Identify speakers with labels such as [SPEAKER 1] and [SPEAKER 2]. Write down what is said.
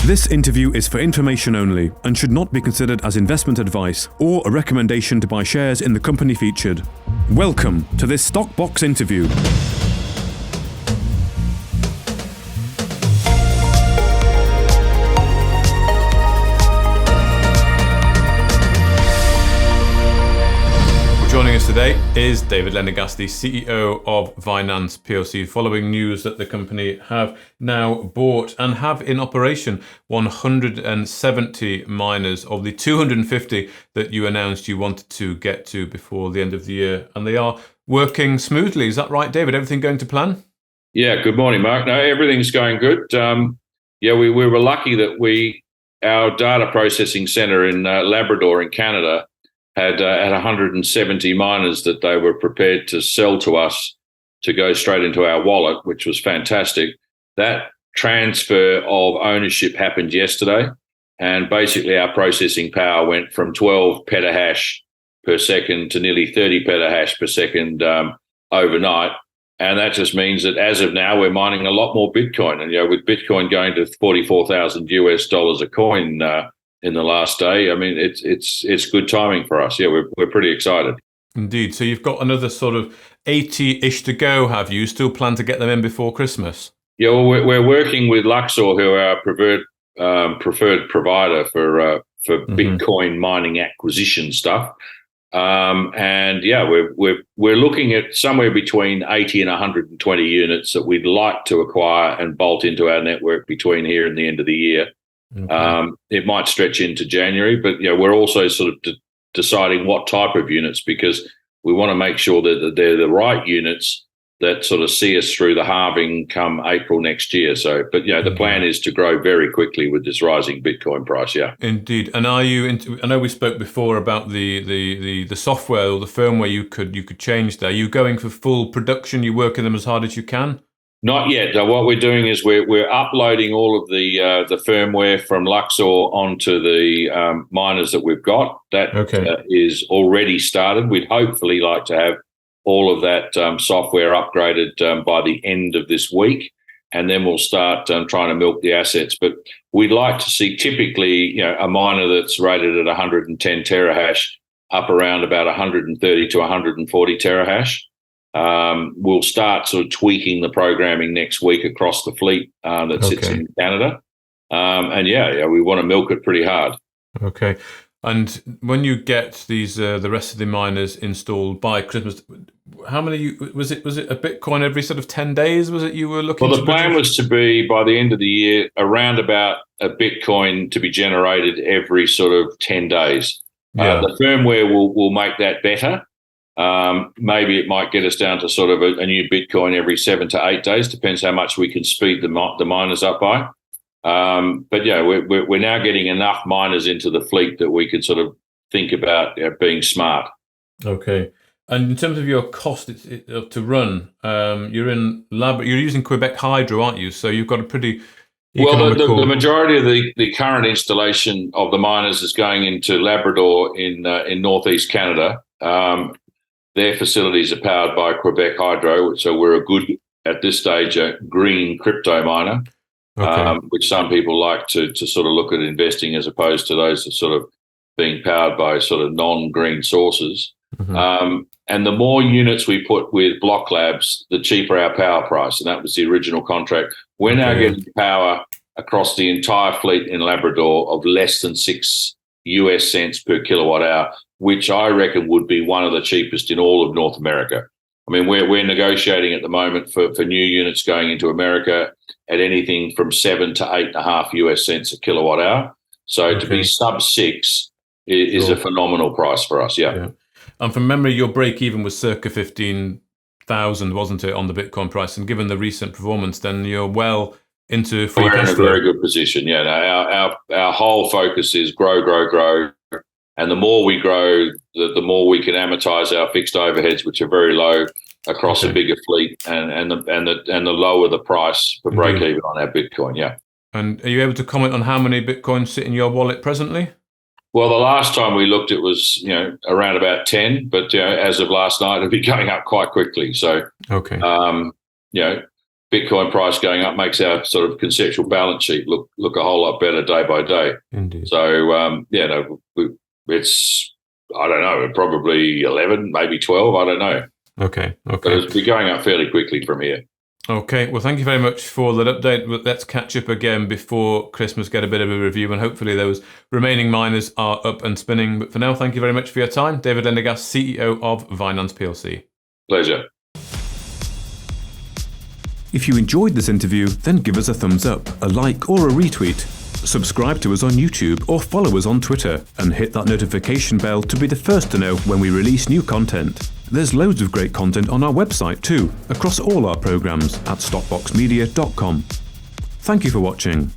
[SPEAKER 1] This interview is for information only and should not be considered as investment advice or a recommendation to buy shares in the company featured. Welcome to this Stock Box interview. Joining us today is David Lenegast, the CEO of Vinanz PLC, following news that the company have now bought and have in operation 170 miners of the 250 that you announced you wanted to get to before the end of the year. And they are working smoothly. Is that right, David? Everything going to plan?
[SPEAKER 2] Yeah, good morning, Mark. No, everything's going good. We were lucky that our data processing centre in Labrador in Canada had 170 miners that they were prepared to sell to us to go straight into our wallet, which was fantastic. That transfer of ownership happened yesterday, and basically our processing power went from 12 petahash per second to nearly 30 petahash per second overnight. And that just means that as of now, we're mining a lot more Bitcoin. And, with Bitcoin going to $44,000 a coin in the last day, I mean, it's good timing for us. Yeah, we're pretty excited.
[SPEAKER 1] Indeed. So you've got another sort of 80-ish to go, have you? Still plan to get them in before Christmas?
[SPEAKER 2] Yeah, well, we're working with Luxor, who are our preferred provider for Bitcoin mining acquisition stuff. We're looking at somewhere between 80 and 120 units that we'd like to acquire and bolt into our network between here and the end of the year. Okay. It might stretch into January, but we're also sort of deciding what type of units, because we want to make sure that they're the right units that sort of see us through the halving come April next year. So, but the plan is to grow very quickly with this rising Bitcoin price. Yeah,
[SPEAKER 1] indeed. And are you into? I know we spoke before about the software or the firmware you could change there. Are you going for full production? You working them as hard as you can?
[SPEAKER 2] Not yet. What we're doing is we're uploading all of the firmware from Luxor onto the miners that we've got. That is already started. We'd hopefully like to have all of that software upgraded by the end of this week, and then we'll start trying to milk the assets. But we'd like to see typically a miner that's rated at 110 terahash up around about 130 to 140 terahash. We'll start sort of tweaking the programming next week across the fleet that sits in Canada. We want to milk it pretty hard.
[SPEAKER 1] Okay. And when you get these the rest of the miners installed by Christmas, how many was it a Bitcoin every sort of 10 days? Was it you were looking?
[SPEAKER 2] Well, the plan was to be by the end of the year around about a Bitcoin to be generated every sort of 10 days. Yeah. The firmware will make that better. Maybe it might get us down to sort of a new Bitcoin every 7 to 8 days. Depends how much we can speed the miners up by. We're now getting enough miners into the fleet that we can sort of think about being smart. Okay.
[SPEAKER 1] And in terms of your cost to run, you're using Quebec Hydro, aren't you? So you've got a pretty economical...
[SPEAKER 2] Well, the majority of the current installation of the miners is going into Labrador in northeast Canada. Their facilities are powered by Quebec Hydro, so we're at this stage, a green crypto miner, which some people like to sort of look at investing as opposed to those that sort of being powered by sort of non-green sources. Mm-hmm. And the more units we put with Block Labs, the cheaper our power price, and that was the original contract. We're now getting power across the entire fleet in Labrador of less than $0.06 per kilowatt hour, which I reckon would be one of the cheapest in all of North America. I mean, we're negotiating at the moment for new units going into America at anything from $7 to $8.50 a kilowatt hour. So to be sub 6 is a phenomenal price for us. Yeah.
[SPEAKER 1] And from memory, your break even was circa 15,000, wasn't it, on the Bitcoin price? And given the recent performance, then you're well into free cash flow.
[SPEAKER 2] We're in a very good position. Yeah. No, our whole focus is grow. And the more we grow, the more we can amortize our fixed overheads, which are very low across a bigger fleet, and the lower the price for break even on our Bitcoin. Yeah.
[SPEAKER 1] And are you able to comment on how many Bitcoins sit in your wallet presently?
[SPEAKER 2] Well, the last time we looked, it was around about 10, but as of last night, it'll be going up quite quickly. So Bitcoin price going up makes our sort of conceptual balance sheet look a whole lot better day by day.
[SPEAKER 1] Indeed.
[SPEAKER 2] So it's, I don't know, probably 11, maybe 12. I don't know.
[SPEAKER 1] Okay.
[SPEAKER 2] But it'll be going up fairly quickly from here.
[SPEAKER 1] Okay, well, thank you very much for that update. Let's catch up again before Christmas, get a bit of a review, and hopefully those remaining miners are up and spinning. But for now, thank you very much for your time. David Lendergast, CEO of Vinanz PLC.
[SPEAKER 2] Pleasure.
[SPEAKER 3] If you enjoyed this interview, then give us a thumbs up, a like or a retweet. Subscribe to us on YouTube or follow us on Twitter and hit that notification bell to be the first to know when we release new content. There's loads of great content on our website too, across all our programs at stopboxmedia.com. Thank you for watching.